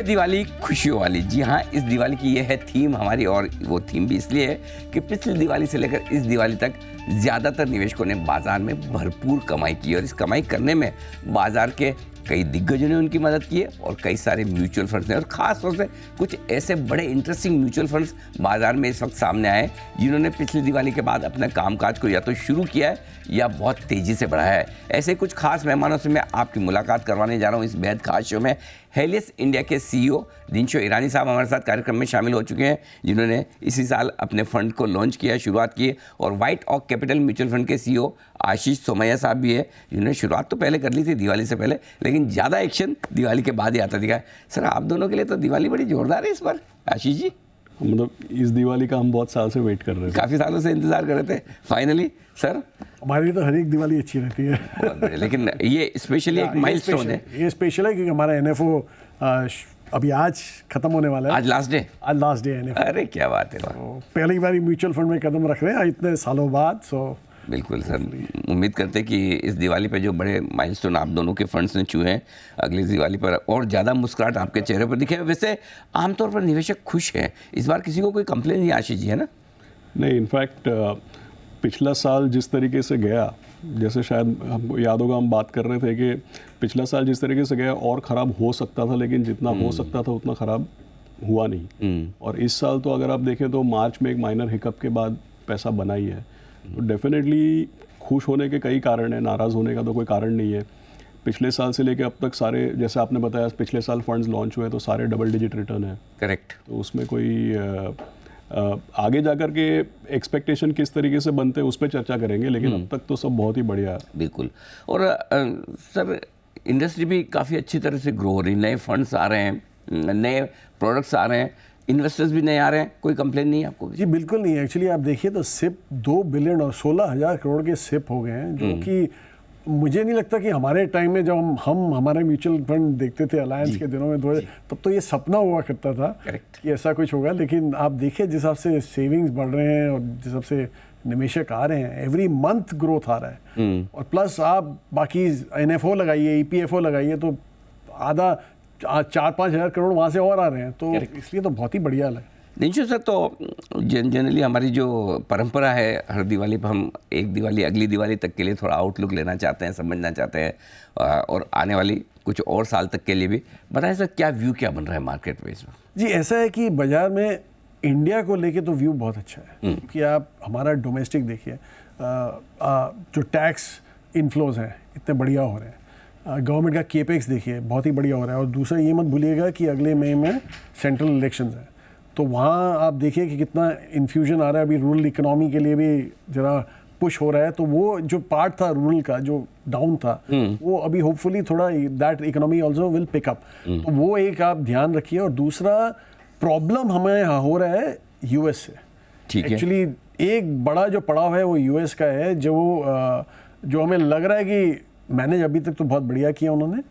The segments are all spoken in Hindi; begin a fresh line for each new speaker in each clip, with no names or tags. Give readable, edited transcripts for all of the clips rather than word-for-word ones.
दिवाली खुशियों वाली। जी हाँ, इस दिवाली की ये है थीम हमारी, और वो थीम भी इसलिए है कि पिछली दिवाली से लेकर इस दिवाली तक ज़्यादातर निवेशकों ने बाजार में भरपूर कमाई की, और इस कमाई करने में बाजार के कई दिग्गजों ने उनकी मदद की है, और कई सारे म्यूचुअल फंड्स ने, और ख़ास तौर से कुछ ऐसे बड़े इंटरेस्टिंग म्यूचुअल फंड्स बाजार में इस वक्त सामने आए जिन्होंने पिछली दिवाली के बाद अपने कामकाज को या तो शुरू किया है या बहुत तेज़ी से बढ़ाया है। ऐसे कुछ खास मेहमानों से मैं आपकी मुलाकात करवाने जा रहा हूँ इस बेहद खास शो में। हेलियस इंडिया के CEO दिनशो ईरानी साहब हमारे साथ कार्यक्रम में शामिल हो चुके हैं, जिन्होंने इसी साल अपने फंड को लॉन्च किया, शुरुआत की। और व्हाइट ऑक कैपिटल म्यूचुअल फंड के CEO आशीष सोमैया साहब भी है, जिन्होंने शुरुआत तो पहले कर ली थी दिवाली से पहले, लेकिन ज़्यादा एक्शन दिवाली के बाद ही आता दिखा है। सर, आप दोनों के लिए तो दिवाली बड़ी जोरदार है इस बार। आशीष जी,
मतलब इस दिवाली का हम बहुत साल से वेट कर रहे थे,
काफ़ी सालों से इंतजार कर रहे थे, फाइनली। सर,
हमारे लिए तो हर एक दिवाली अच्छी रहती है।
बहुत बढ़िया, लेकिन ये स्पेशली एक माइलस्टोन है।
ये स्पेशल है क्योंकि हमारा NFO अभी आज खत्म होने वाला है।
आज लास्ट डे?
आज लास्ट डे NFO।
अरे क्या बात है।
पहली बार म्यूचुअल फंड में कदम रख रहे हैं इतने सालों बाद।
बिल्कुल सर, उम्मीद करते हैं कि इस दिवाली पे जो बड़े माइलस्टोन आप दोनों के फंड्स ने छुए हैं, अगली दिवाली पर और ज़्यादा मुस्कुराहट आपके चेहरे पर दिखे। वैसे आमतौर पर निवेशक खुश हैं, इस बार किसी को कोई कंप्लेन नहीं आशीष जी, है ना?
नहीं, इनफैक्ट पिछला साल जिस तरीके से गया, जैसे शायद हमको याद होगा हम बात कर रहे थे कि पिछला साल जिस तरीके से गया और ख़राब हो सकता था, लेकिन जितना हो सकता था उतना ख़राब हुआ नहीं। और इस साल तो अगर आप देखें तो मार्च में एक माइनर हिकअप के बाद पैसा बना ही है, तो डेफिनेटली खुश होने के कई कारण हैं, नाराज़ होने का तो कोई कारण नहीं है। पिछले साल से लेके अब तक सारे, जैसे आपने बताया पिछले साल फंड्स लॉन्च हुए तो सारे डबल डिजिट रिटर्न है।
करेक्ट।
तो उसमें कोई आगे जाकर के एक्सपेक्टेशन किस तरीके से बनते हैं उस पर चर्चा करेंगे, लेकिन अब तक तो सब बहुत ही बढ़िया है।
बिल्कुल। और सर, इंडस्ट्री भी काफ़ी अच्छी तरह से ग्रो हो रही है, नए फंड्स आ रहे हैं, नए प्रोडक्ट्स आ रहे हैं, इन्वेस्टर्स भी नए आ रहे हैं, कोई कंप्लेन नहीं है आपको?
जी बिल्कुल नहीं है। एक्चुअली आप देखिए तो सिप 2 बिलियन और 16,000 करोड़ के सिप हो गए हैं, जो कि मुझे नहीं लगता कि हमारे टाइम में जब हम हमारे म्यूचुअल फंड देखते थे अलायंस के दिनों में, तब तो ये सपना हुआ करता था कि ऐसा कुछ होगा। लेकिन आप देखिए जिस हिसाब से सेविंग्स बढ़ रहे हैं और जिस हिसाब से निवेशक आ रहे हैं, एवरी मंथ ग्रोथ आ रहा है। और प्लस आप बाकी NFO लगाइए, EPFO लगाइए, तो आधा 4-5 हज़ार करोड़ वहाँ से और आ रहे हैं, तो इसलिए तो बहुत ही बढ़िया है।
दिनशो सर, तो जनरली हमारी जो परंपरा है, हर दिवाली पर हम एक दिवाली अगली दिवाली तक के लिए थोड़ा आउटलुक लेना चाहते हैं, समझना चाहते हैं, और आने वाली कुछ और साल तक के लिए भी बताएं सर, क्या व्यू क्या बन रहा है मार्केट में इस वक्त?
जी ऐसा है कि बाज़ार में इंडिया को लेके तो व्यू बहुत अच्छा है, कि आप हमारा डोमेस्टिक देखिए, जो टैक्स इनफ्लोज हैं इतने बढ़िया हो रहे हैं, गवर्नमेंट का केपेक्स देखिए बहुत ही बढ़िया हो रहा है। और दूसरा ये मत भूलिएगा कि अगले मई में सेंट्रल इलेक्शंस हैं, तो वहाँ आप देखिए कि कितना इन्फ्यूजन आ रहा है। अभी रूरल इकोनॉमी के लिए भी ज़रा पुश हो रहा है, तो वो जो पार्ट था रूरल का जो डाउन था, वो अभी होपफुली थोड़ा that economy also will pick up, तो वो एक आप ध्यान रखिए। और दूसरा प्रॉब्लम हमें यहाँ हो रहा है US से।
ठीक है।
एक्चुअली एक बड़ा जो पड़ाव है वो US का है, जो हमें लग रहा है कि मैनेज अभी तक तो बहुत बढ़िया किया उन्होंने,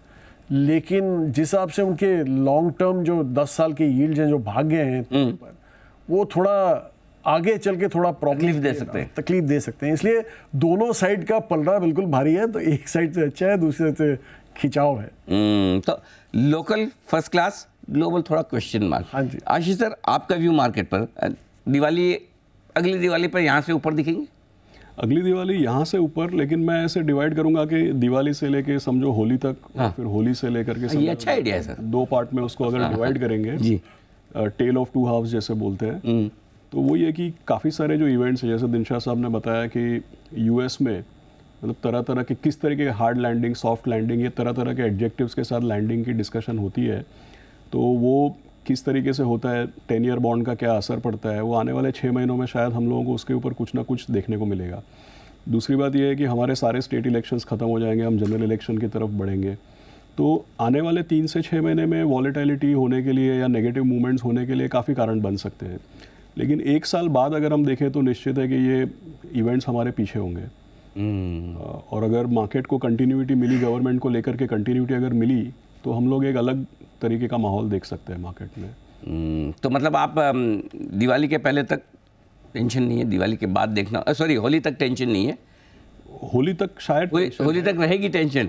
लेकिन जिस हिसाब से उनके लॉन्ग टर्म जो 10 साल के यील्ड्स हैं जो भाग गए हैं, वो थोड़ा आगे चल के थोड़ा
तकलीफ दे सकते हैं।
इसलिए दोनों साइड का पलड़ा बिल्कुल भारी है, तो एक साइड से अच्छा है, दूसरे से खिंचाव है।
तो लोकल फर्स्ट क्लास, ग्लोबल थोड़ा क्वेश्चन मार्क।
हाँ जी
आशीष सर, आपका व्यू मार्केट पर दिवाली, अगली दिवाली पर यहाँ से ऊपर दिखेंगे?
अगली दिवाली यहाँ से ऊपर, लेकिन मैं ऐसे डिवाइड करूंगा कि दिवाली से लेके समझो होली तक, और फिर होली से लेकर के
ये अच्छा आइडिया है सर।
2 पार्ट में उसको अगर डिवाइड करेंगे
जी,
टेल ऑफ 2 हाफ्स जैसे बोलते हैं, तो वो ये कि काफ़ी सारे जो इवेंट्स हैं, जैसे दिनशा साहब ने बताया कि US में मतलब तरह तरह के किस तरीके के हार्ड लैंडिंग, सॉफ्ट लैंडिंग, ये तरह तरह के एडजेक्टिव्स के साथ लैंडिंग की डिस्कशन होती है, तो वो किस तरीके से होता है, 10 ईयर बॉन्ड का क्या असर पड़ता है, वो आने वाले 6 महीनों में शायद हम लोगों को उसके ऊपर कुछ ना कुछ देखने को मिलेगा। दूसरी बात यह है कि हमारे सारे स्टेट इलेक्शंस ख़त्म हो जाएंगे, हम जनरल इलेक्शन की तरफ बढ़ेंगे, तो आने वाले 3 से 6 महीने में वॉलेटिलिटी होने के लिए या नेगेटिव मूवमेंट्स होने के लिए काफ़ी कारण बन सकते हैं। लेकिन 1 साल बाद अगर हम देखें तो निश्चित है कि ये इवेंट्स हमारे पीछे होंगे, और अगर मार्केट को कंटिन्यूटी मिली, गवर्नमेंट को लेकर के कंटिन्यूटी अगर मिली, तो हम लोग एक अलग तरीके का माहौल देख सकते हैं मार्केट में।
तो मतलब आप दिवाली के पहले तक टेंशन नहीं है, दिवाली के बाद देखना, सॉरी होली तक टेंशन नहीं है?
होली तक शायद
होली तक रहेगी टेंशन,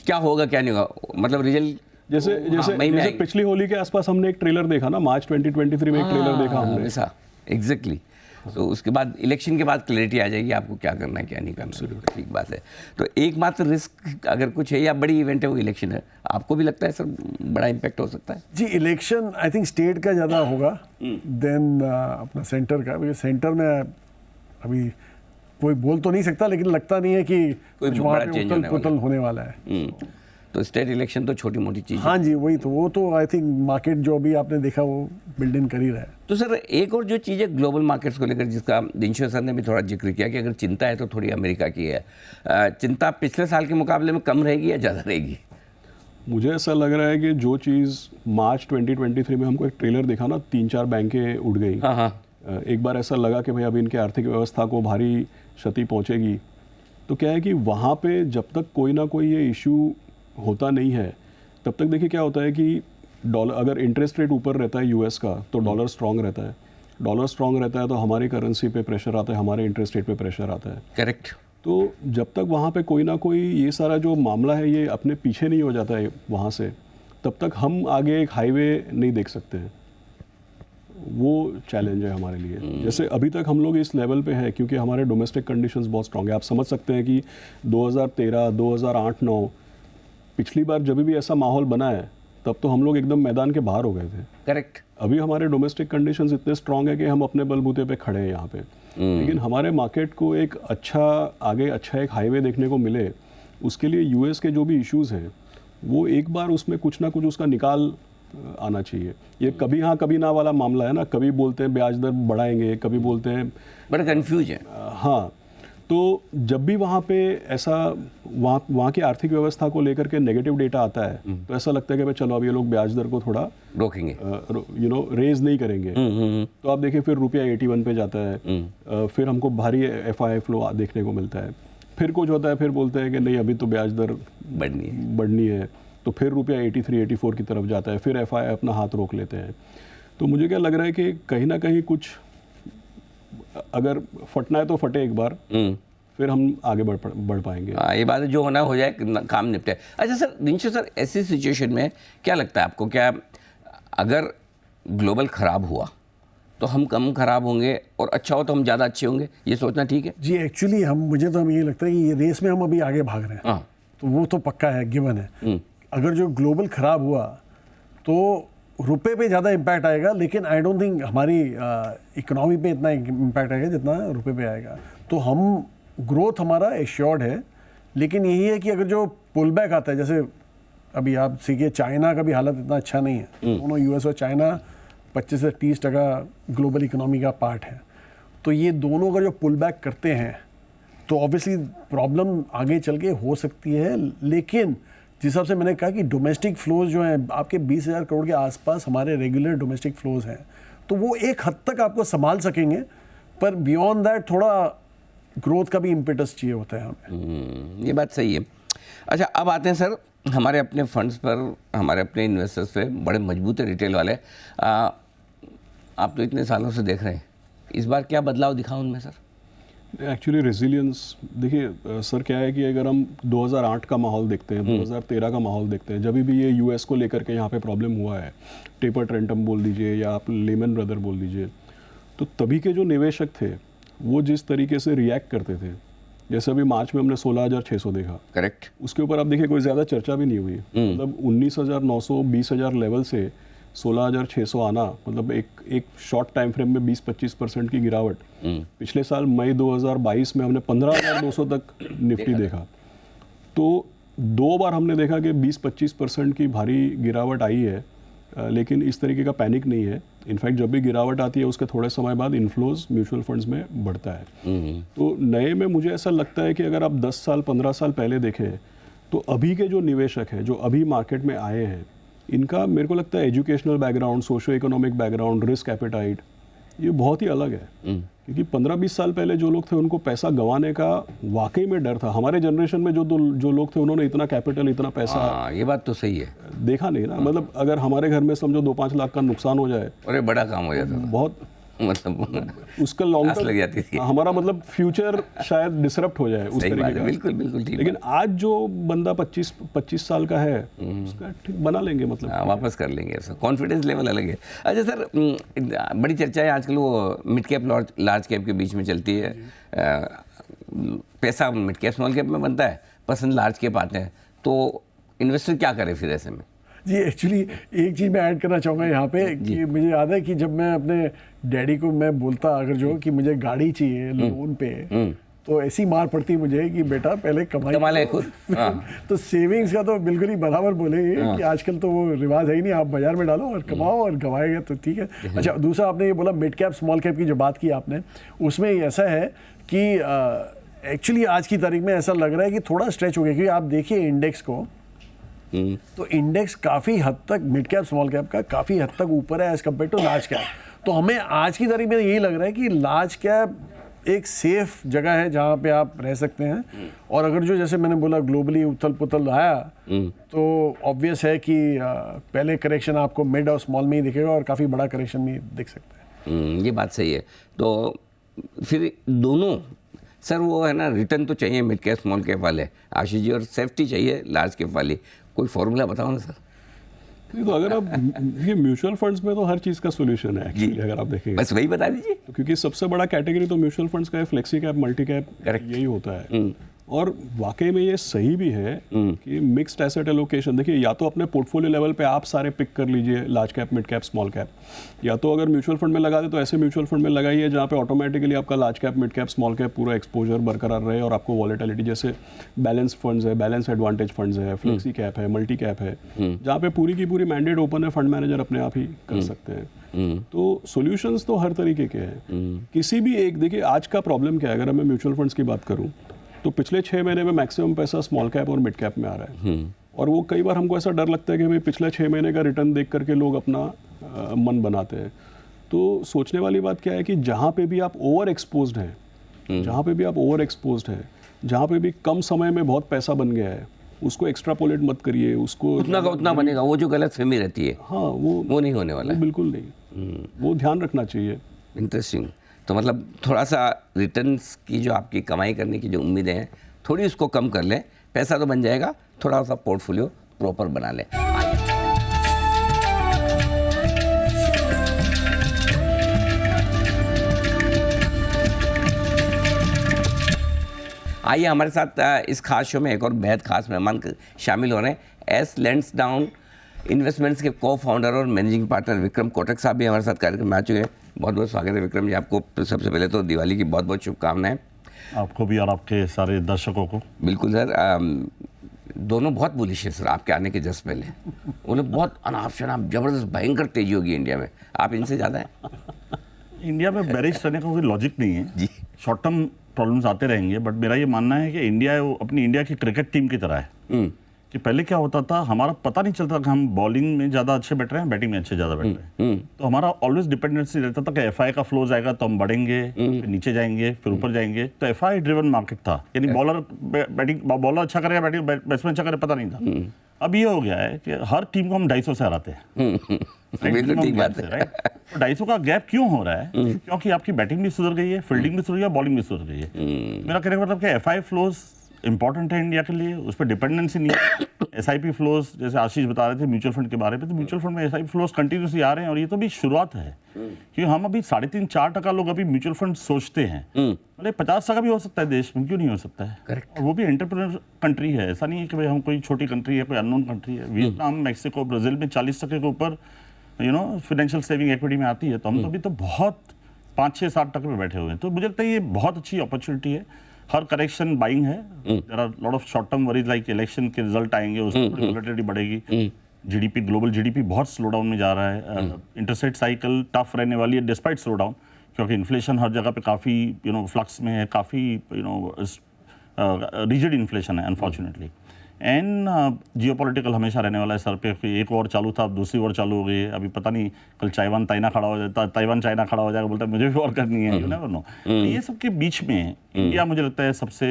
क्या होगा क्या नहीं होगा, मतलब रिजल्ट
जैसे जैसे
मई में
जैसे
आएगी।
पिछली होली के आसपास हमने एक ट्रेलर देखा ना, मार्च 2023 में एक ट्रेलर देखा हमने।
वैसा एग्जैक्टली। तो उसके बाद इलेक्शन के बाद क्लैरिटी आ जाएगी आपको क्या करना है क्या नहीं करना है। ठीक बात है। तो एकमात्र रिस्क अगर कुछ है या बड़ी इवेंट है वो इलेक्शन है, आपको भी लगता है सर बड़ा इम्पैक्ट हो सकता है?
जी, इलेक्शन आई थिंक स्टेट का ज़्यादा होगा देन अपना सेंटर का, क्योंकि सेंटर में अभी कोई बोल तो नहीं सकता, लेकिन लगता नहीं है कि कुछ वहाँ
बड़ा
पे
change
उथल पुथल होने वाला है।
तो स्टेट इलेक्शन तो छोटी मोटी चीज़ है।
हाँ जी, वही तो, वो तो आई थिंक मार्केट जो अभी आपने देखा वो बिल्ड इन कर ही रहा है।
तो सर एक और जो चीज़ है ग्लोबल मार्केट्स को लेकर जिसका दिनशो सर ने भी थोड़ा जिक्र किया कि अगर चिंता है तो थोड़ी अमेरिका की है। चिंता पिछले साल के मुकाबले में कम रहेगी या ज़्यादा रहेगी?
मुझे ऐसा लग रहा है कि जो चीज़ मार्च 2023 में हमको एक ट्रेलर दिखा ना, 3-4 बैंकें उड़ गई।
हाँ हाँ।
एक बार ऐसा लगा कि भाई अभी इनके आर्थिक व्यवस्था को भारी क्षति पहुंचेगी। तो क्या है कि वहाँ पे जब तक कोई ना कोई ये इशू होता नहीं है, तब तक देखिए क्या होता है कि डॉलर, अगर इंटरेस्ट रेट ऊपर रहता है यूएस का तो डॉलर स्ट्रांग रहता है, डॉलर स्ट्रांग रहता है तो हमारी करेंसी पे प्रेशर आता है, हमारे इंटरेस्ट रेट पे प्रेशर आता है।
करेक्ट।
तो जब तक वहाँ पे कोई ना कोई ये सारा जो मामला है ये अपने पीछे नहीं हो जाता है वहाँ से, तब तक हम आगे एक हाईवे नहीं देख सकते हैं। वो चैलेंज है हमारे लिए। जैसे अभी तक हम लोग इस लेवल पे है क्योंकि हमारे डोमेस्टिक कंडीशंस बहुत स्ट्रांग है। आप समझ सकते हैं कि 2013, 2008-9 पिछली बार जब भी ऐसा माहौल बना है तब तो हम लोग एकदम मैदान के बाहर हो गए थे।
करेक्ट।
अभी हमारे डोमेस्टिक कंडीशंस इतने स्ट्रांग है कि हम अपने बलबूते पे खड़े हैं यहाँ पे। लेकिन हमारे मार्केट को एक आगे अच्छा एक हाईवे देखने को मिले, उसके लिए यूएस के जो भी इश्यूज हैं वो एक बार उसमें कुछ ना कुछ उसका निकाल आना चाहिए। ये कभी हाँ कभी ना वाला मामला है ना, कभी बोलते हैं ब्याज दर बढ़ाएंगे, कभी बोलते हैं
बड़ा कंफ्यूज है।
हाँ। तो जब भी वहाँ पे ऐसा वहाँ की आर्थिक व्यवस्था को लेकर के नेगेटिव डेटा आता है तो ऐसा लगता है कि भाई चलो अब ये लोग ब्याज दर को थोड़ा
रोकेंगे,
रेज नहीं करेंगे। तो आप देखिए फिर रुपया 81 पे जाता है, फिर हमको भारी एफआई फ्लो देखने को मिलता है। फिर कुछ होता है, फिर बोलते हैं कि नहीं अभी तो ब्याज दर बढ़नी है, तो फिर रुपया 83-84 की तरफ जाता है, फिर एफआई अपना हाथ रोक लेते हैं। तो मुझे क्या लग रहा है कि कहीं ना कहीं कुछ अगर फटना है तो फटे एक बार, फिर हम आगे बढ़ पाएंगे।
ये बात है, जो होना हो जाए, काम निपटे। अच्छा सर दिनशो सर, ऐसी सिचुएशन में क्या लगता है आपको, क्या अगर ग्लोबल ख़राब हुआ तो हम कम ख़राब होंगे और अच्छा हो तो हम ज़्यादा अच्छे होंगे, ये सोचना ठीक है?
जी एक्चुअली मुझे तो ये लगता है कि ये रेस में हम अभी आगे भाग रहे हैं।
हाँ।
तो वो तो पक्का है, गिवन है। अगर जो ग्लोबल ख़राब हुआ तो रुपए पे ज़्यादा इम्पैक्ट आएगा, लेकिन आई डोंट थिंक हमारी इकोनॉमी पे इतना इम्पैक्ट आएगा जितना रुपए पे आएगा। तो हम ग्रोथ हमारा एश्योर्ड है, लेकिन यही है कि अगर जो पुल बैक आता है, जैसे अभी आप सीखिए चाइना का भी हालत इतना अच्छा नहीं है। दोनों यूएस और चाइना 25 से 30% ग्लोबल इकोनॉमी का पार्ट है। तो ये दोनों अगर जो पुल बैक करते हैं तो ऑब्वियसली प्रॉब्लम आगे चल के हो सकती है। लेकिन जिस हिसाब से मैंने कहा कि डोमेस्टिक फ्लोज जो हैं आपके 20,000 करोड़ के आसपास हमारे रेगुलर डोमेस्टिक फ्लोज हैं, तो वो एक हद तक आपको संभाल सकेंगे, पर बियॉन्ड दैट थोड़ा ग्रोथ का भी इम्पेटस चाहिए होता है हमें।
ये बात सही है। अच्छा अब आते हैं सर हमारे अपने फंड्स पर, हमारे अपने इन्वेस्टर्स पे, बड़े मजबूत है रिटेल वाले। आप तो इतने सालों से देख रहे हैं, इस बार क्या बदलाव दिखा उनमें सर?
एक्चुअली रेजिलियंस देखिए सर, क्या है कि अगर हम 2008 का माहौल देखते हैं, 2013 का माहौल देखते हैं, जब भी ये यूएस को लेकर के यहाँ पे प्रॉब्लम हुआ है, टेपर ट्रेंटम बोल दीजिए या आप लेमन ब्रदर बोल दीजिए, तो तभी के जो निवेशक थे वो जिस तरीके से रिएक्ट करते थे, जैसे अभी मार्च में हमने 16,600 देखा।
करेक्ट।
उसके ऊपर आप देखिए कोई ज़्यादा चर्चा भी नहीं हुई। मतलब 19,900 20,000 लेवल से 16,600 आना, मतलब एक शॉर्ट टाइम फ्रेम में 20-25% की गिरावट। पिछले साल मई 2022 में हमने 15,200 तक निफ्टी देखा। तो 2 बार हमने देखा कि 20-25% की भारी गिरावट आई है, लेकिन इस तरीके का पैनिक नहीं है। इनफैक्ट जब भी गिरावट आती है उसके थोड़े समय बाद इन्फ्लोज म्यूचुअल फंड्स में बढ़ता है। तो नए में मुझे ऐसा लगता है कि अगर आप 10 साल 15 साल पहले देखें तो अभी के जो निवेशक हैं जो अभी मार्केट में आए हैं, इनका मेरे को लगता है educational background, socio economic background, risk appetite ये बहुत ही अलग है। क्योंकि 15-20 साल पहले जो लोग थे उनको पैसा गंवाने का वाकई में डर था। हमारे जनरेशन में जो लोग थे उन्होंने इतना कैपिटल, इतना पैसा,
ये बात तो सही है,
देखा नहीं ना। मतलब अगर हमारे घर में समझो 2-5 लाख का नुकसान हो जाए,
अरे बड़ा काम हो जाता था।
बहुत
मतलब
उसका लॉन्ग
आस लग जाती थी।
हमारा मतलब फ्यूचर शायद डिसरप्ट हो जाए उस
सही बात
तरीके
है,
का।
बिल्कुल बिल्कुल ठीक
लेकिन आज जो बंदा 25 साल का है उसका ठीक बना लेंगे, मतलब
वापस कर लेंगे, ऐसा कॉन्फिडेंस लेवल अलग है। अच्छा सर, बड़ी चर्चा है आजकल वो मिड कैप लार्ज कैप के बीच में चलती है। पैसा मिड कैप स्मॉल कैप में बनता है, पसंद लार्ज कैप आते हैं, तो इन्वेस्टर क्या करे फिर ऐसे में?
जी एक्चुअली एक चीज़ मैं ऐड करना चाहूँगा यहाँ पे कि मुझे याद है कि जब मैं अपने डैडी को मैं बोलता अगर जो कि मुझे गाड़ी चाहिए लोन पे, तो ऐसी मार पड़ती मुझे कि बेटा पहले
कमा ले खुद। हाँ।
तो सेविंग्स का तो बिल्कुल ही बराबर बोलेंगे कि आजकल तो वो रिवाज है ही नहीं, आप बाजार में डालो और कमाओ और गवाएगा तो ठीक है। अच्छा, दूसरा आपने ये बोला मिड कैप स्मॉल कैप की जो बात की आपने, उसमें ऐसा है कि एक्चुअली आज की तारीख में ऐसा लग रहा है कि थोड़ा स्ट्रेच हो गया, क्योंकि आप देखिए इंडेक्स को, तो इंडेक्स काफ़ी हद तक मिड कैप स्मॉल कैप का काफ़ी हद तक ऊपर है as compare to large cap. तो हमें आज की तारीख में यही लग रहा है कि लार्ज कैप एक सेफ जगह है जहाँ पे आप रह सकते हैं। और अगर जो जैसे मैंने बोला ग्लोबली उथल पुथल आया, तो ऑब्वियस है कि पहले करेक्शन आपको मिड और स्मॉल में ही दिखेगा और काफ़ी बड़ा करेक्शन भी दिख सकता है।
ये बात सही है। तो फिर दोनों सर वो है ना, रिटर्न तो चाहिए मिड कैप स्मॉल कैप वाले आशीष जी, और सेफ्टी चाहिए लार्ज कैप वाली। कोई फॉर्मूला बताओ ना सर।
नहीं तो अगर आप ये म्यूचुअल फंड्स में तो हर चीज़ का सोल्यूशन है एक्चुअली, अगर आप देखेंगे
बस वही बता दीजिए।
क्योंकि सबसे बड़ा कैटेगरी तो म्यूचुअल फंड्स का है, फ्लेक्सी कैप, मल्टी कैप, यही होता है। और वाकई में ये सही भी है कि मिक्स्ड एसेट एलोकेशन, देखिए या तो अपने पोर्टफोलियो लेवल पे आप सारे पिक कर लीजिए large cap, mid cap, small cap, या तो अगर म्यूचुअल फंड में लगा दे तो ऐसे म्यूचुअल फंड में लगाइए जहाँ पे ऑटोमेटिकली आपका large cap, mid cap, small cap पूरा एक्सपोजर बरकरार रहे और आपको वॉलेटिलिटी, जैसे बैलेंस फंड्स है, बैलेंस एडवांटेज फंड्स है, फ्लेक्सी कैप है, मल्टी कैप है, जहाँ पे पूरी की पूरी मैंडेट ओपन है, फंड मैनेजर अपने आप ही कर सकते हैं। तो सॉल्यूशंस तो हर तरीके के हैं। किसी भी एक, देखिए आज का प्रॉब्लम क्या है, अगर मैं म्यूचुअल फंड्स की बात करूँ तो पिछले 6 महीने में मैक्सिमम पैसा स्मॉल कैप और मिड कैप में आ रहा है। और वो कई बार हमको ऐसा डर लगता है कि भाई पिछले 6 महीने का रिटर्न देख करके लोग अपना मन बनाते हैं। तो सोचने वाली बात क्या है कि जहाँ पे भी आप ओवर एक्सपोज्ड हैं, जहाँ पे भी कम समय में बहुत पैसा बन गया है, उसको एक्स्ट्रापोलेट मत करिए, उसको
उतना का उतना बनेगा। वो जो गलत फहमी रहती है,
हाँ वो
नहीं होने वाला है।
बिल्कुल नहीं, वो ध्यान रखना चाहिए।
इंटरेस्टिंग। तो मतलब थोड़ा सा रिटर्न्स की जो आपकी कमाई करने की जो उम्मीदें हैं, थोड़ी उसको कम कर लें, पैसा तो बन जाएगा, थोड़ा सा पोर्टफोलियो प्रॉपर बना लें। आइए हमारे साथ इस खास शो में एक और बेहद खास मेहमान शामिल हो रहे हैं। एस लैंड्सडाउन इन्वेस्टमेंट्स के को फाउंडर और मैनेजिंग पार्टनर विक्रम कोटक साहब भी हमारे साथ कार्यक्रम में आ चुके हैं। बहुत बहुत स्वागत है विक्रम जी आपको। सबसे पहले तो दिवाली की बहुत बहुत शुभकामनाएं
आपको भी और आपके सारे दर्शकों को।
बिल्कुल सर, दोनों बहुत बुलिश है सर आपके आने के जस्ट पहले। वो लोग बहुत अनाप शनाप जबरदस्त भयंकर तेजी होगी इंडिया में, आप इनसे ज़्यादा हैं।
इंडिया में बेरिश रहने का कोई लॉजिक नहीं है
जी।
शॉर्ट टर्म प्रॉब्लम्स आते रहेंगे, बट मेरा ये मानना है कि इंडिया अपनी इंडिया की क्रिकेट टीम की तरह है कि पहले क्या होता था, हमारा पता नहीं चलता कि हम बॉलिंग में ज़्यादा अच्छे बैठ रहे हैं, बैटिंग में अच्छे ज़्यादा बैठ रहे हैं। तो हमारा ऑलवेज डिपेंडेंसी रहता था कि एफआई का फ्लोज आएगा तो हम बढ़ेंगे, फिर नीचे जाएंगे, फिर ऊपर जाएंगे। तो एफआई ड्रिवन मार्केट था, यानी बॉलर अच्छा करेगा, बैट्समैन अच्छा करे, पता नहीं था। अब ये हो गया है कि हर टीम को हम 250 से हराते हैं।
बिल्कुल ठीक बात है।
राइट, तो 250 का गैप क्यों हो रहा है? क्योंकि आपकी बैटिंग भी सुधर गई है, फील्डिंग भी सुधर गई है, बॉलिंग भी सुधर गई है। मेरा कहने का मतलब कि एफआई फ्लोज इंपॉर्टेंट है इंडिया के लिए, उस पर डिपेंडेंसी नहीं है। एसआईपी फ्लोज, जैसे आशीष बता रहे थे म्यूचुअल फंड के बारे में, तो म्यूचुअल फंड में एसआईपी फ्लोज कंटिन्यूसली आ रहे हैं और ये तो भी शुरुआत है। क्योंकि हम अभी 3.5-4% लोग अभी म्यूचुअल फंड सोचते हैं, मतलब 50% भी हो सकता है देश में, क्यों नहीं हो सकता है?
करेक्ट।
और वो भी एंटरप्रेन्योर कंट्री है, ऐसा नहीं है कि भाई हम कोई छोटी कंट्री है, कोई अननोन कंट्री है। वियतनाम, मैक्सिको, ब्राजील में 40% के ऊपर फाइनेंशियल सेविंग इक्विटी में आती है, तो हम तो अभी तो बहुत 5-6-7% में बैठे हुए हैं। तो मुझे लगता है ये बहुत अच्छी अपॉर्चुनिटी है। हर करेक्शन बाइंग है। There are lot of short term worries like election के रिजल्ट आएंगे, उसमें वोलेटिलिटी बढ़ेगी। जीडीपी, ग्लोबल जीडीपी बहुत स्लो डाउन में जा रहा है। इंटरेस्ट रेट साइकिल टफ रहने वाली है डिस्पाइट स्लो डाउन, क्योंकि इन्फ्लेशन हर जगह पे काफ़ी फ्लक्स में है, काफ़ी रिजिड इन्फ्लेशन है अनफॉर्चुनेटली। एंड जियोपॉलिटिकल हमेशा रहने वाला है सर पे। एक और चालू था, अब दूसरी और चालू हो गई है। अभी पता नहीं कल ताइवान चाइना खड़ा हो जाएगा, बोलता है मुझे भी और करनी है, यू नेवर नो। ये सब के बीच में इंडिया मुझे लगता है सबसे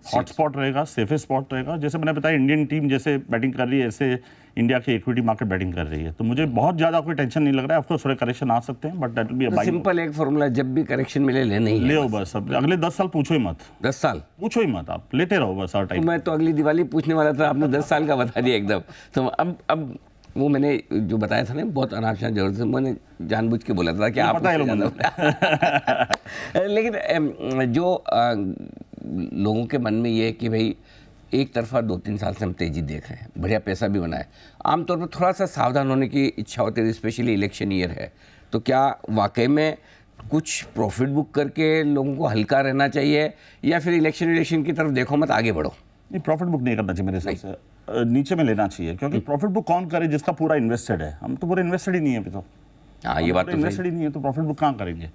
हॉटस्पॉट रहेगा, सेफेस्ट स्पॉट रहेगा। जैसे मैंने बताया, इंडियन टीम जैसे बैटिंग कर रही है, ऐसे इंडिया की इक्विटी मार्केट बैटिंग कर रही है। तो मुझे बहुत ज़्यादा कोई टेंशन नहीं लग रहा है। ऑफ कोर्स थोड़े करेक्शन आ सकते हैं, but that will be a buying.
Simple एक फॉर्मूला, जब भी करेक्शन मिले लेने ही
ले
है
हो बस। अब अगले 10 साल पूछो ही मत,
10 साल।
पूछो ही मत, आप लेते रहो बस हर
तो
टाइम।
मैं तो अगली दिवाली पूछने वाला था, आपने 10 साल का बता दिया एकदम। तो अब वो मैंने जो बताया था ना, बहुत अनावश्यक जरूरत से मैंने जानबूझ के बोला था कि आप
पता है
लेकिन जो लोगों के मन में ये है कि भाई एक तरफा 2-3 साल से हम तेजी देख रहे हैं, बढ़िया पैसा भी बना है, आमतौर पर थोड़ा सा सावधान होने की इच्छा होती है, स्पेशली इलेक्शन ईयर है। तो क्या वाकई में कुछ प्रॉफिट बुक करके लोगों को हल्का रहना चाहिए, या फिर इलेक्शन की तरफ देखो मत, आगे बढ़ो?
नहीं, प्रॉफिट बुक नहीं करना चाहिए मेरे हिसाब से, नीचे में लेना चाहिए, क्योंकि प्रॉफिट बुक कौन करे जिसका पूरा इन्वेस्टेड है। हम तो पूरे इन्वेस्टेड ही नहीं है अभी तो।
हाँ, ये बात तो
इन्वेस्टेड ही नहीं है, तो प्रॉफिट बुक कहाँ करेंगे।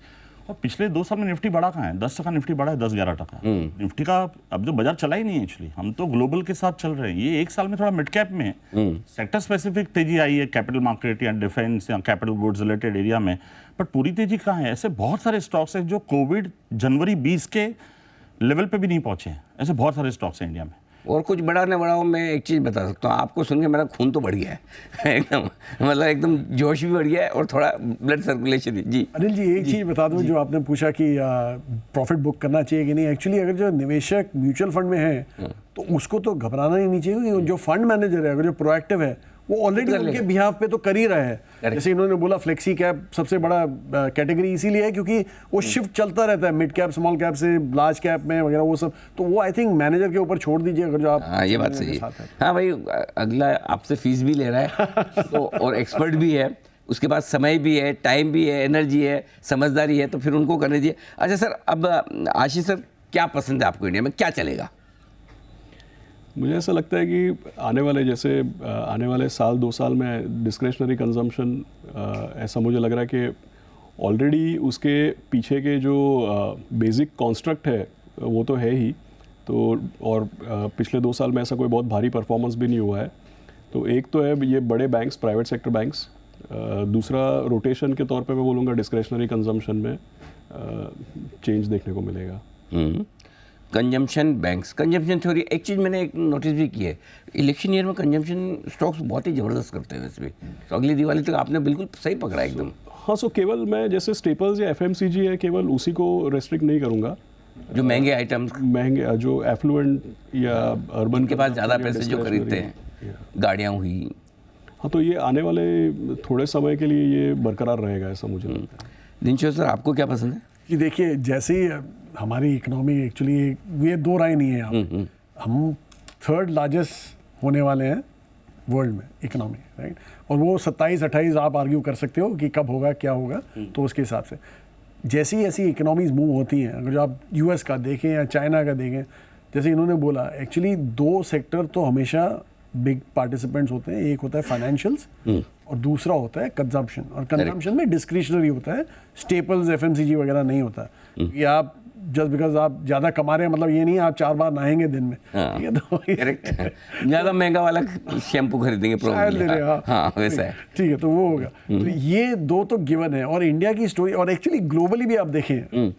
और पिछले 2 साल में निफ्टी बढ़ा कहाँ है? 10% निफ्टी बढ़ा है, 10-11%। निफ्टी का अब जो बाजार चला ही नहीं है एक्चुअली। हम तो ग्लोबल के साथ चल रहे हैं। ये 1 साल में थोड़ा मिड कैप में सेक्टर स्पेसिफिक तेजी आई है, कैपिटल मार्केट या डिफेंस या कैपिटल गुड्स रिलेटेड एरिया में, बट पूरी तेजी कहाँ है? ऐसे बहुत सारे स्टॉक्स हैं जो कोविड जनवरी 20 के लेवल पे भी नहीं पहुंचे हैं। ऐसे बहुत सारे स्टॉक्स हैं इंडिया में।
और कुछ बड़ा न बड़ा हो, मैं एक चीज़ बता सकता हूँ आपको, सुन के मेरा खून तो बढ़ गया है एकदम, मतलब एकदम जोश भी बढ़ गया है और थोड़ा ब्लड सर्कुलेशन भी। जी
अनिल जी, एक चीज़ बता दूं, जो आपने पूछा कि प्रॉफिट बुक करना चाहिए कि नहीं। एक्चुअली अगर जो निवेशक म्यूचुअल फंड में है तो उसको तो घबराना ही नहीं चाहिए, क्योंकि जो फंड मैनेजर है, अगर जो प्रोएक्टिव है, वो ऑलरेडी उनके बिहाफ पे तो कर ही रहा है। जैसे इन्होंने बोला फ्लेक्सी कैप सबसे बड़ा कैटेगरी इसीलिए है क्योंकि वो शिफ्ट चलता रहता है मिड कैप स्मॉल कैप से लार्ज कैप में वगैरह, वो सब। तो वो आई थिंक मैनेजर के ऊपर छोड़ दीजिए, अगर जो आप।
हाँ, ये बात सही है। हाँ भाई, अगला आपसे फीस भी ले रहा है तो, और एक्सपर्ट भी है, उसके बाद समय भी है, टाइम भी है, एनर्जी है, समझदारी है, तो फिर उनको करने दीजिए। अच्छा सर, अब आशीष सर, क्या पसंद है आपको इंडिया में, क्या चलेगा?
मुझे ऐसा लगता है कि आने वाले साल 2 साल में डिस्क्रिशनरी कंजम्पशन, ऐसा मुझे लग रहा है कि ऑलरेडी उसके पीछे के जो बेसिक कॉन्स्ट्रक्ट है वो तो है ही। तो और पिछले 2 साल में ऐसा कोई बहुत भारी परफॉर्मेंस भी नहीं हुआ है। तो एक तो है ये बड़े बैंक्स, प्राइवेट सेक्टर बैंक्स। दूसरा, रोटेशन के तौर पे मैं बोलूँगा डिस्क्रिशनरी कंजम्पशन में चेंज देखने को मिलेगा।
कंजम्पशन बैंक्स, कंजम्पशन थ्योरी, एक चीज़ मैंने एक नोटिस भी की है, इलेक्शन ईयर में कंजम्पशन स्टॉक्स बहुत ही ज़बरदस्त करते हैं वैसे भी। तो अगली दिवाली तक आपने बिल्कुल सही पकड़ा एकदम।
हाँ, सो केवल मैं जैसे स्टेपल्स या FMCG है, केवल उसी को रेस्ट्रिक्ट नहीं करूँगा।
जो महंगे आइटम्स,
महंगे जो एफ्लुएंट या अर्बन
के पास ज़्यादा पैसे जो खरीदते हैं, गाड़ियाँ हुई।
हाँ, तो ये आने वाले थोड़े समय के लिए ये बरकरार रहेगा, ऐसा मुझे लगता है।
दिनशो सर, आपको क्या पसंद है?
कि देखिए, जैसे ही हमारी इकोनॉमी एक्चुअली, ये 2 राय नहीं है यहाँ पे। हम 3rd लार्जेस्ट होने वाले हैं वर्ल्ड में इकोनॉमी, राइट। और वो 27-28 आप आर्ग्यू कर सकते हो कि कब होगा, क्या होगा। तो उसके हिसाब से जैसी ऐसी इकोनॉमीज मूव होती हैं, अगर जो आप US का देखें या चाइना का देखें, जैसे इन्होंने बोला, एक्चुअली 2 सेक्टर तो हमेशा बिग पार्टिसिपेंट्स होते हैं। एक होता है फाइनेंशियल्स और दूसरा होता है कंजम्पशन। और कंजम्पशन में डिस्क्रिशनरी होता है, स्टेपल्स FMCG वगैरह नहीं होता। ये आप जस्ट बिकॉज आप ज़्यादा कमा रहे हैं, मतलब ये नहीं आप 4 बार नहाएंगे दिन में।
हाँ,
ठीक है, तो
करेक्ट। ज़्यादा महंगा वाला शैम्पू खरीदेंगे
ले रहे हैं।
हाँ, वैसा है।
ठीक है, तो वो होगा। तो ये 2 तो गिवन है। और इंडिया की स्टोरी, और एक्चुअली ग्लोबली भी आप देखें,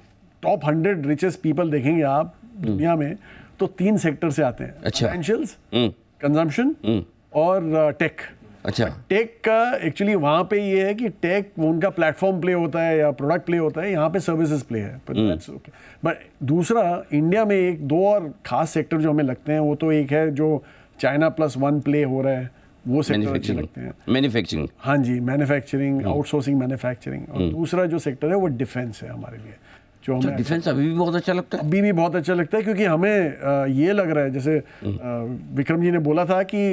टॉप 100 रिचेस्ट पीपल देखेंगे आप दुनिया में, तो 3 सेक्टर से आते हैं।
अच्छा।
फाइनेंशियल्स, कंजम्पशन और टेक।
अच्छा।
टेक का एक्चुअली वहाँ पे ये है कि टेक उनका प्लेटफॉर्म प्ले होता है या प्रोडक्ट प्ले होता है, यहाँ पे सर्विसेज प्ले है। बट दूसरा, इंडिया में 1-2 और खास सेक्टर जो हमें लगते हैं, वो तो एक है जो China +1 प्ले हो रहा है, वो सेक्टर अच्छे लगते हैं।
मैन्युफैक्चरिंग,
हाँ जी, मैन्युफैक्चरिंग, आउटसोर्सिंग मैन्युफैक्चरिंग। और दूसरा जो सेक्टर है वो डिफेंस है हमारे लिए, जो हमें
डिफेंस अभी भी बहुत अच्छा लगता है।
अभी भी बहुत अच्छा लगता है, क्योंकि हमें ये लग रहा है, जैसे विक्रम जी ने बोला था कि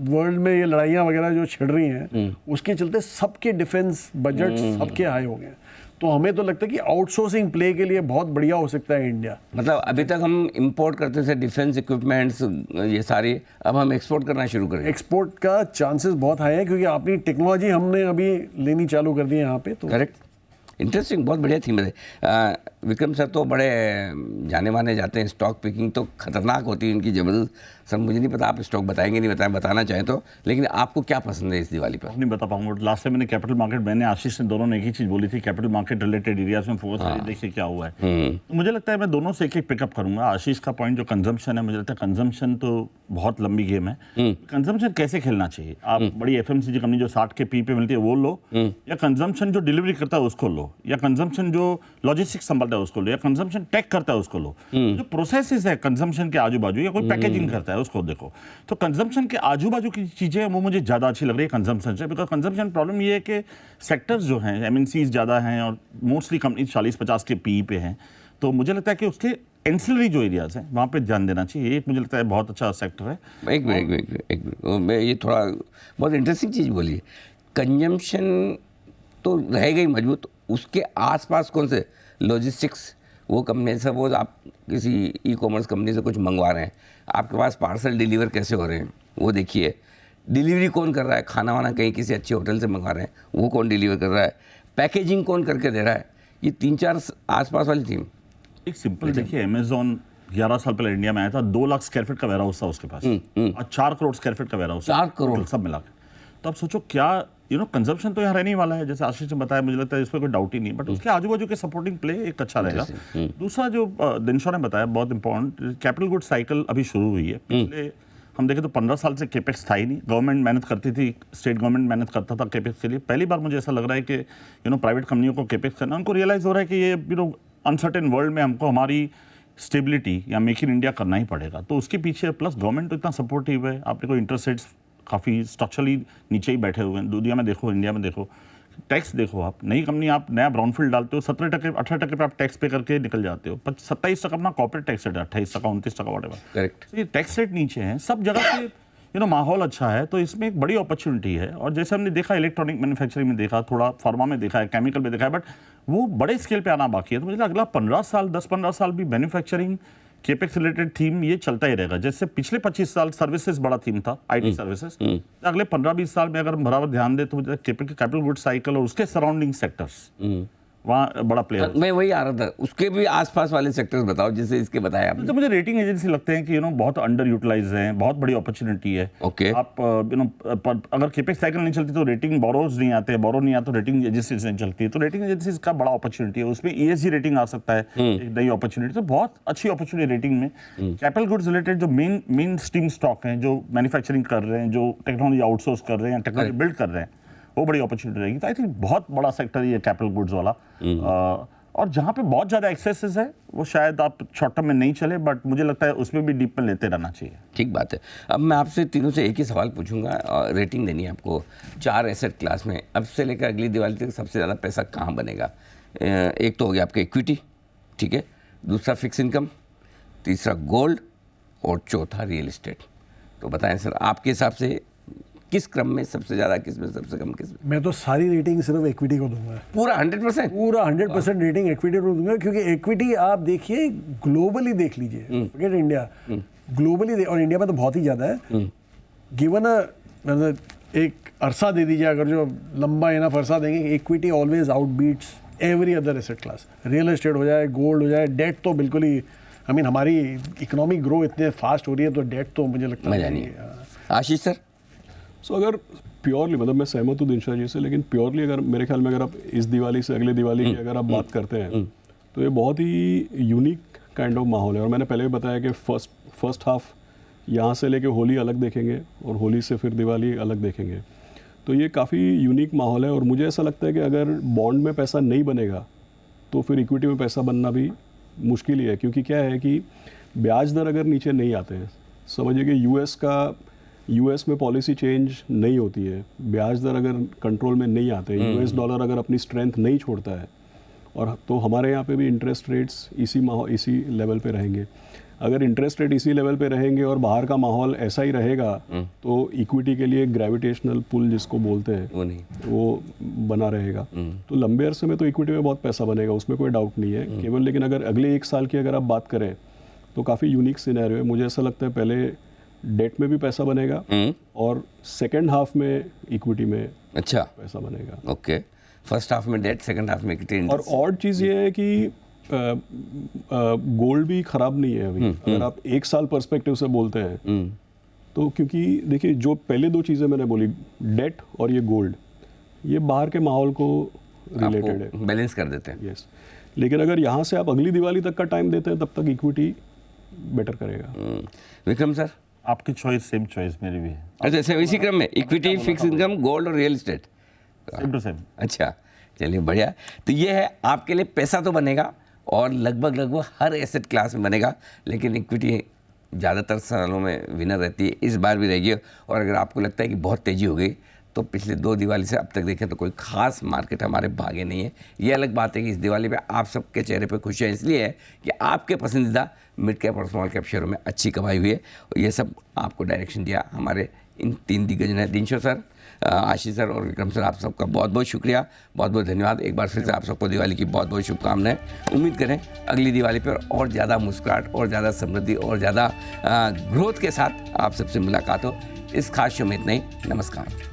वर्ल्ड में ये लड़ाइयाँ वगैरह जो छिड़ रही हैं, उसके चलते सबके डिफेंस बजट सबके हाई हो गए। तो हमें तो लगता है कि आउटसोर्सिंग प्ले के लिए बहुत बढ़िया हो सकता है इंडिया।
मतलब अभी तक हम इंपोर्ट करते थे डिफेंस इक्विपमेंट्स, ये सारे, अब हम एक्सपोर्ट करना शुरू करें।
एक्सपोर्ट का चांसेस बहुत हाई है, क्योंकि अपनी टेक्नोलॉजी हमने अभी लेनी चालू कर दी है यहाँ पे। तो
करेक्ट, इंटरेस्टिंग, बहुत बढ़िया थीम है। विक्रम सर तो बड़े जाने माने जाते हैं, स्टॉक पिकिंग तो खतरनाक होती है उनकी, ज़बरदस्त। सर मुझे नहीं पता आप स्टॉक बताएंगे नहीं बताना चाहें तो, लेकिन आपको क्या पसंद है इस दिवाली पर?
नहीं बता पाऊंगा। लास्ट टाइम मैंने कैपिटल मार्केट, मैंने आशीष ने दोनों ने एक ही चीज़ बोली थी, कैपिटल मार्केट रिलेटेड एरियाज में फोकस करिए, देखिए क्या हुआ है। तो मुझे लगता है मैं दोनों से एक एक पिकअप करूंगा। आशीष का पॉइंट जो कंजम्पशन है, मुझे लगता है कंजम्पशन तो बहुत लंबी गेम है। कंजम्पशन कैसे खेलना चाहिए, आप बड़ी एफएमसीजी कंपनी जो 60 के पी पे मिलती है वो लो, या कंजम्पशन जो डिलीवरी करता है उसको लो, या कंजम्पशन जो लॉजिस्टिक्स संभालता है उसको लो, या कंजम्पशन टेक करता है उसको लो। जो प्रोसेसेस है कंजम्पशन के आजू बाजू, या कोई पैकेजिंग करता है उसको देखो। तो कंजम्पशन के आजू बाजू की चीज़ें वो मुझे ज़्यादा अच्छी लग रही है कंजम्पशन से, बिकॉज कंजम्पशन प्रॉब्लम ये है कि सेक्टर्स जो हैं एमएनसीज ज़्यादा हैं और मोस्टली कंपनी 40-50 के पी पे हैं। तो मुझे लगता है कि उसके एंसिलरी जो एरियाज हैं वहाँ पे ध्यान देना चाहिए। एक मुझे लगता है बहुत अच्छा सेक्टर है।
एक मिनट मैं ये थोड़ा बहुत इंटरेस्टिंग चीज़ बोली है। कंजम्पशन तो रहेगा ही मजबूत, उसके आसपास कौन से लॉजिस्टिक्स, वो कंपनी, सपोज आप किसी ई कॉमर्स कंपनी से कुछ मंगवा रहे हैं, आपके पास पार्सल डिलीवर कैसे हो रहे हैं वो देखिए, डिलीवरी कौन कर रहा है, खाना वाना कहीं किसी अच्छे होटल से मंगवा रहे हैं वो कौन डिलीवर कर रहा है, पैकेजिंग कौन करके दे रहा है, ये 3-4 आसपास वाली थीम।
एक सिंपल देखिए, अमेजोन 11 साल पहले इंडिया में आया था, 2 लाख स्क्वायर फीट का वेयर हाउस था उसके पास, और 4 करोड़ स्क्वायर फीट का वेयर हाउस,
4 करोड़
सब मिला के। तो अब सोचो क्या कंजम्पशन तो यहाँ रहने ही वाला है, जैसे आशीष ने बताया, मुझे लगता है इसमें कोई डाउट ही नहीं, बट उसके आजू बाजू के सपोर्टिंग प्ले एक अच्छा रहेगा। दूसरा जो दिनशा ने बताया बहुत इंपॉर्टेंट, कैपिटल गुड साइकिल अभी शुरू हुई है। पिछले हम देखें तो 15 साल से केपेक्स था ही नहीं, गवर्नमेंट मेहनत करती थी, स्टेट गवर्नमेंट मेहनत करता था केपेक्स के लिए। पहली बार मुझे ऐसा लग रहा है कि प्राइवेट कंपनियों को केपेक्स करना, उनको रियलाइज़ हो रहा है कि ये अनसर्टेन वर्ल्ड में हमको हमारी स्टेबिलिटी या मेक इन इंडिया करना ही पड़ेगा। तो उसके पीछे प्लस गवर्नमेंट तो इतना सपोर्टिव है, आपने कोई इंटरेस्ट रेट्स काफ़ी स्ट्रक्चरली नीचे ही बैठे हुए हैं, दुनिया में देखो, इंडिया में देखो, टैक्स देखो, आप नई कंपनी, आप नया ब्राउनफील्ड डालते हो 17% 18% पे आप टैक्स पे करके निकल जाते हो, 27% अपना कॉर्पोरेट टैक्स रेट है, 28%, 29%, वॉटेवर।
करेक्ट।
ये टैक्स रेट नीचे हैं, सब जगह से माहौल अच्छा है, तो इसमें एक बड़ी अपॉर्चुनिटी है। और जैसे हमने देखा इलेक्ट्रॉनिक मैन्युफैक्चरिंग में देखा, थोड़ा फार्मा में देखा है, केमिकल में देखा है, बट वो बड़े स्केल पे आना बाकी है। तो मुझे अगला 10-15 साल भी मैन्युफैक्चरिंग केपेक्स रिलेटेड थीम ये चलता ही रहेगा। जैसे पिछले 25 साल सर्विसेज बड़ा थीम था, आईटी सर्विसेज, अगले 15-20 साल में अगर हम बराबर ध्यान दें तो कैपिटल गुड साइकिल और उसके सराउंडिंग सेक्टर्स वहाँ बड़ा प्लेयर।
मैं वही आ रहा था, उसके भी आसपास वाले सेक्टर्स बताओ जैसे इसके बताए आपने।
तो मुझे रेटिंग एजेंसी लगते हैं कि बहुत अंडर यूटिलाइज हैं, बहुत बड़ी अपॉर्चुनिटी है।
ओके।
आप अगर केपेक्स साइकिल नहीं चलती तो रेटिंग बोरोज नहीं आते, बोरो नहीं आता तो रेटिंग एजेंसीज नहीं चलती है। तो रेटिंग एजेंसीज का बड़ा अपॉर्चुनिटी है, उसमें ESG रेटिंग आ सकता है, एक नई अपॉर्चुनिटी। तो बहुत अच्छी अपॉर्चुनिटी रेटिंग में। कैपिटल गुड्स रिलेटेड जो मेन स्ट्रीम स्टॉक हैं, जो मैन्युफैक्चरिंग कर रहे हैं, जो टेक्नोलॉजी आउटसोर्स कर रहे हैं, टेक्नोलॉजी बिल्ड कर रहे हैं, वो बड़ी अपॉर्चुनिटी रहेगी। तो आई थिंक बहुत बड़ा सेक्टर ये कैपिटल गुड्स वाला। और जहाँ पे बहुत ज़्यादा एक्सेसेस है वो शायद आप शॉर्ट टर्म में नहीं चले, बट मुझे लगता है उसमें भी डीप में लेते रहना चाहिए।
ठीक बात है। अब मैं आपसे तीनों से एक ही सवाल पूछूंगा और रेटिंग देनी है आपको 4 एसेट क्लास में। अब से लेकर अगली दिवाली तक सबसे ज़्यादा पैसा कहाँ बनेगा? एक तो हो गया आपका इक्विटी, ठीक है, दूसरा फिक्स इनकम, तीसरा गोल्ड और चौथा रियल इस्टेट। तो बताएं सर, आपके हिसाब से किस क्रम में सबसे ज़्यादा, किस में सबसे कम, किस में?
मैं तो सारी रेटिंग सिर्फ इक्विटी को दूंगा,
पूरा 100%?
पूरा 100% रेटिंग इक्विटी को दूंगा, क्योंकि इक्विटी आप देखिए ग्लोबली देख लीजिए, फॉरगेट इंडिया, ग्लोबली और इंडिया में तो बहुत ही ज़्यादा है। गिवन मतलब एक अरसा दे दीजिए, अगर जो लंबा इनफ अरसा देंगे, equity always outbeats every other asset class. Real estate हो जाए, गोल्ड हो जाए, डेट तो बिल्कुल ही, आई मीन हमारी इकोनॉमिक ग्रो इतने फास्ट हो रही है तो डेट तो मुझे लगता है।
आशीष सर?
सो अगर प्योरली, मतलब मैं सहमत हूँ दिनशा जी से, लेकिन प्योरली अगर मेरे ख्याल में अगर आप इस दिवाली से अगली दिवाली की अगर आप बात करते हैं तो ये बहुत ही यूनिक काइंड ऑफ माहौल है। और मैंने पहले भी बताया कि फर्स्ट हाफ यहाँ से लेके होली अलग देखेंगे और होली से फिर दिवाली अलग देखेंगे। तो ये काफ़ी यूनिक माहौल है। और मुझे ऐसा लगता है कि अगर बॉन्ड में पैसा नहीं बनेगा तो फिर इक्विटी में पैसा बनना भी मुश्किल ही है, क्योंकि क्या है कि ब्याज दर अगर नीचे नहीं आते हैं, समझिए कि यूएस में पॉलिसी चेंज नहीं होती है, ब्याज दर अगर कंट्रोल में नहीं आते, US डॉलर अगर अपनी स्ट्रेंथ नहीं छोड़ता है, और तो हमारे यहाँ पे भी इंटरेस्ट रेट्स इसी लेवल पे रहेंगे। अगर इंटरेस्ट रेट इसी लेवल पे रहेंगे और बाहर का माहौल ऐसा ही रहेगा तो इक्विटी के लिए ग्रेविटेशनल पुल जिसको बोलते हैं वो बना रहेगा। तो लंबे अरसे में तो इक्विटी में बहुत पैसा बनेगा, उसमें कोई डाउट नहीं है केवल। लेकिन अगर अगले 1 साल की अगर आप बात करें तो काफ़ी यूनिक सिनेरियो है। मुझे ऐसा लगता है पहले डेट में भी पैसा बनेगा और सेकेंड हाफ में इक्विटी में पैसा बनेगा।
ओके, फर्स्ट हाफ में डेट, सेकेंड हाफ में इक्विटी।
और ऑड चीज़ ये है कि गोल्ड भी खराब नहीं है अभी। अगर आप 1 साल पर्सपेक्टिव से बोलते हैं तो, क्योंकि देखिए जो पहले 2 चीज़ें मैंने बोली, डेट और ये गोल्ड, ये बाहर के माहौल को रिलेटेड है,
बैलेंस कर देते हैं।
यस। लेकिन अगर यहाँ से आप अगली दिवाली तक का टाइम देते हैं तब तक इक्विटी बेटर करेगा।
विक्रम सर?
आपकी चॉइस सेम चॉइस मेरी भी है।
अच्छा, सर इसी क्रम में इक्विटी, फिक्स इनकम, गोल्ड और real estate,
same to same.
अच्छा चलिए बढ़िया। तो ये है आपके लिए, पैसा तो बनेगा और लगभग हर एसेट क्लास में बनेगा, लेकिन इक्विटी ज़्यादातर सालों में विनर रहती है, इस बार भी रहेगी। और अगर आपको लगता है कि बहुत तेज़ी हो गई तो पिछले 2 दिवाली से अब तक देखें तो कोई खास मार्केट हमारे भागे नहीं है। ये अलग बात है कि इस दिवाली पे आप सबके चेहरे पे खुशियाँ इसलिए है कि आपके पसंदीदा मिड कैप और स्मॉल कैप शेयरों में अच्छी कमाई हुई है। और ये सब आपको डायरेक्शन दिया हमारे इन 3 दिग्गज ने, दिनशो सर, आशीष सर और विक्रम सर। आप सबका बहुत बहुत शुक्रिया, बहुत बहुत धन्यवाद। एक बार फिर से आप सबको दिवाली की बहुत बहुत शुभकामनाएं। उम्मीद करें अगली दिवाली पर और ज़्यादा मुस्कुराहट और ज़्यादा समृद्धि और ज़्यादा ग्रोथ के साथ आप सबसे मुलाकात हो। इस खास शो में इतना ही। नमस्कार।